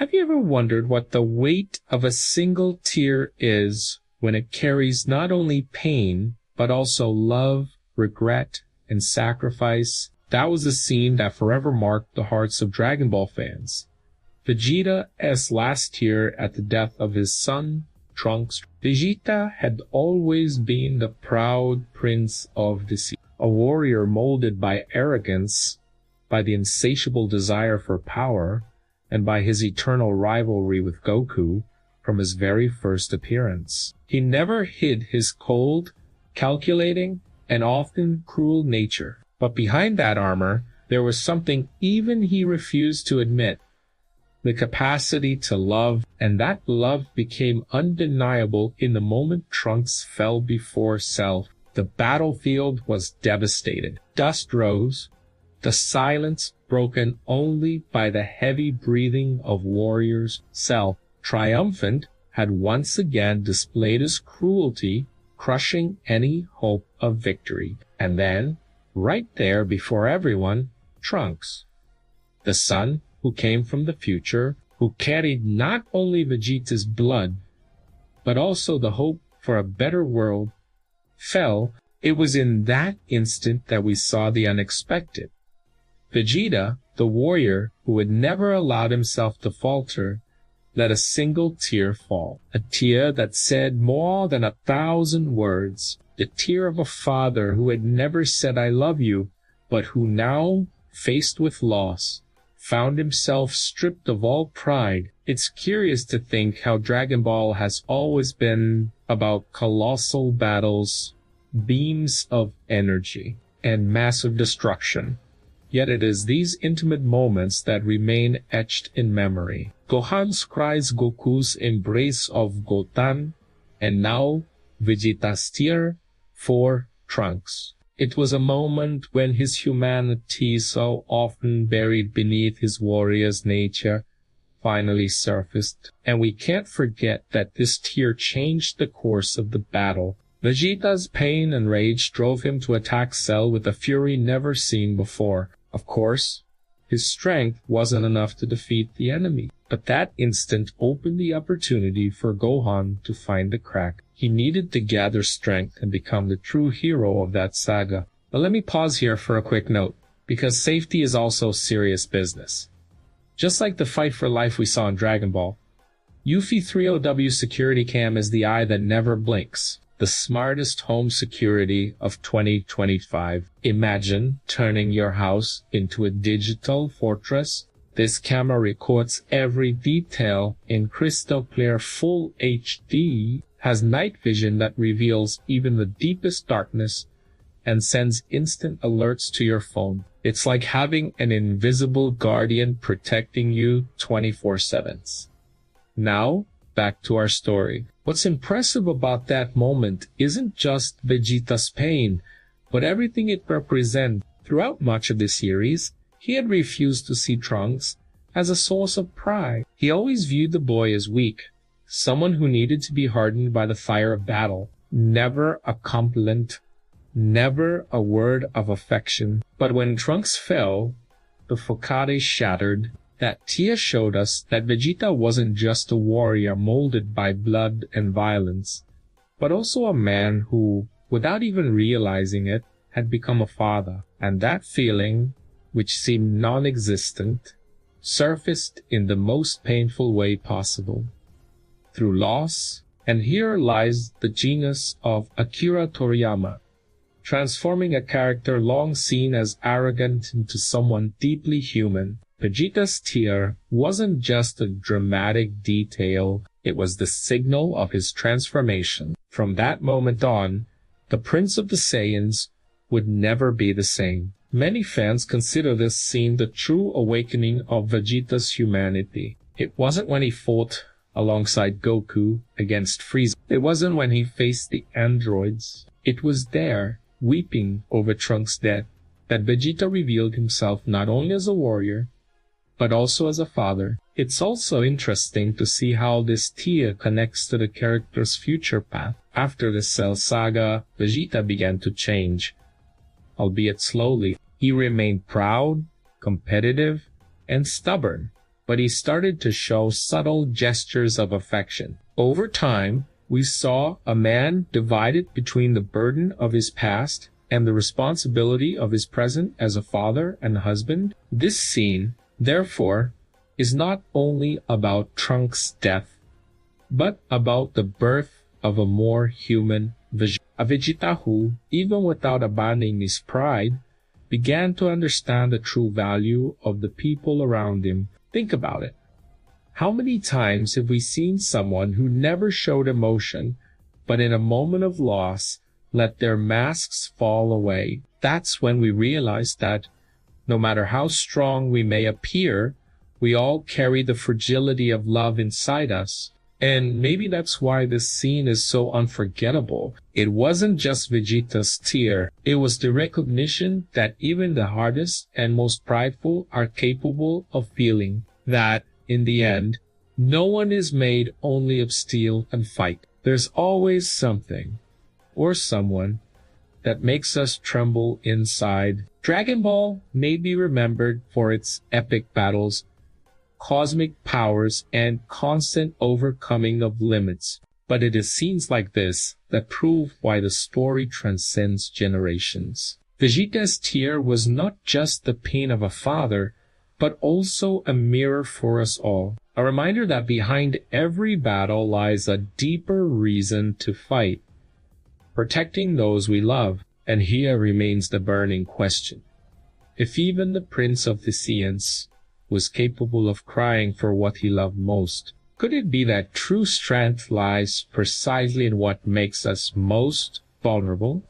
Have you ever wondered what the weight of a single tear is when it carries not only pain, but also love, regret, and sacrifice? That was a scene that forever marked the hearts of Dragon Ball fans. Vegeta'S last tear at the death of his son, Trunks. Vegeta had always been the proud prince of the sea, a warrior molded by arrogance, by the insatiable desire for power, and by his eternal rivalry with Goku from his very first appearance. He never hid his cold, calculating, and often cruel nature. But behind that armor, there was something even he refused to admit: the capacity to love, and that love became undeniable in the moment Trunks fell before Cell. The battlefield was devastated. Dust rose, the silence broken only by the heavy breathing of warriors. Cell, triumphant, had once again displayed his cruelty, crushing any hope of victory. And then, right there before everyone, Trunks, the son who came from the future, who carried not only Vegeta's blood, but also the hope for a better world, fell. It was in that instant that we saw the unexpected. Vegeta, the warrior who had never allowed himself to falter, let a single tear fall, a tear that said more than 1,000 words, the tear of a father who had never said "I love you," but who now, faced with loss, found himself stripped of all pride. It's curious to think how Dragon Ball has always been about colossal battles, beams of energy, and massive destruction. Yet it is these intimate moments that remain etched in memory. Gohan cries Goku's embrace of Gotan, and now Vegeta's tear for Trunks. It was a moment when his humanity, so often buried beneath his warrior's nature, finally surfaced. And we can't forget that this tear changed the course of the battle. Vegeta's pain and rage drove him to attack Cell with a fury never seen before. Of course, his strength wasn't enough to defeat the enemy, but that instant opened the opportunity for Gohan to find the crack. He needed to gather strength and become the true hero of that saga. But let me pause here for a quick note, because safety is also serious business. Just like the fight for life we saw in Dragon Ball, Yuffie 3OW security cam is the eye that never blinks. The smartest home security of 2025. Imagine turning your house into a digital fortress. This camera records every detail in crystal clear full HD, has night vision that reveals even the deepest darkness, and sends instant alerts to your phone. It's like having an invisible guardian protecting you 24/7. Now, back to our story. What's impressive about that moment isn't just Vegeta's pain, but everything it represents. Throughout much of the series, he had refused to see Trunks as a source of pride. He always viewed the boy as weak, someone who needed to be hardened by the fire of battle. Never a compliment, never a word of affection. But when Trunks fell, the Focade shattered. That tear showed us that Vegeta wasn't just a warrior molded by blood and violence, but also a man who, without even realizing it, had become a father. And that feeling, which seemed non-existent, surfaced in the most painful way possible, through loss. And here lies the genius of Akira Toriyama, transforming a character long seen as arrogant into someone deeply human. Vegeta's tear wasn't just a dramatic detail, it was the signal of his transformation. From that moment on, the Prince of the Saiyans would never be the same. Many fans consider this scene the true awakening of Vegeta's humanity. It wasn't when he fought alongside Goku against Frieza. It wasn't when he faced the androids. It was there, weeping over Trunks' death, that Vegeta revealed himself not only as a warrior, but also as a father. It's also interesting to see how this tear connects to the character's future path. After the Cell saga, Vegeta began to change, albeit slowly. He remained proud, competitive, and stubborn, but he started to show subtle gestures of affection. Over time, we saw a man divided between the burden of his past and the responsibility of his present as a father and husband. This scene, therefore, is not only about Trunks' death, but about the birth of a more human Vegeta. A Vegeta who, even without abandoning his pride, began to understand the true value of the people around him. Think about it. How many times have we seen someone who never showed emotion, but in a moment of loss, let their masks fall away? That's when we realize that no matter how strong we may appear, we all carry the fragility of love inside us. And maybe that's why this scene is so unforgettable. It wasn't just Vegeta's tear. It was the recognition that even the hardest and most prideful are capable of feeling. That, in the end, no one is made only of steel and fight. There's always something, or someone, that makes us tremble inside. Dragon Ball may be remembered for its epic battles, cosmic powers, and constant overcoming of limits. But it is scenes like this that prove why the story transcends generations. Vegeta's tear was not just the pain of a father, but also a mirror for us all. A reminder that behind every battle lies a deeper reason to fight, protecting those we love. And here remains the burning question. If even the Prince of the Saiyans was capable of crying for what he loved most, could it be that true strength lies precisely in what makes us most vulnerable?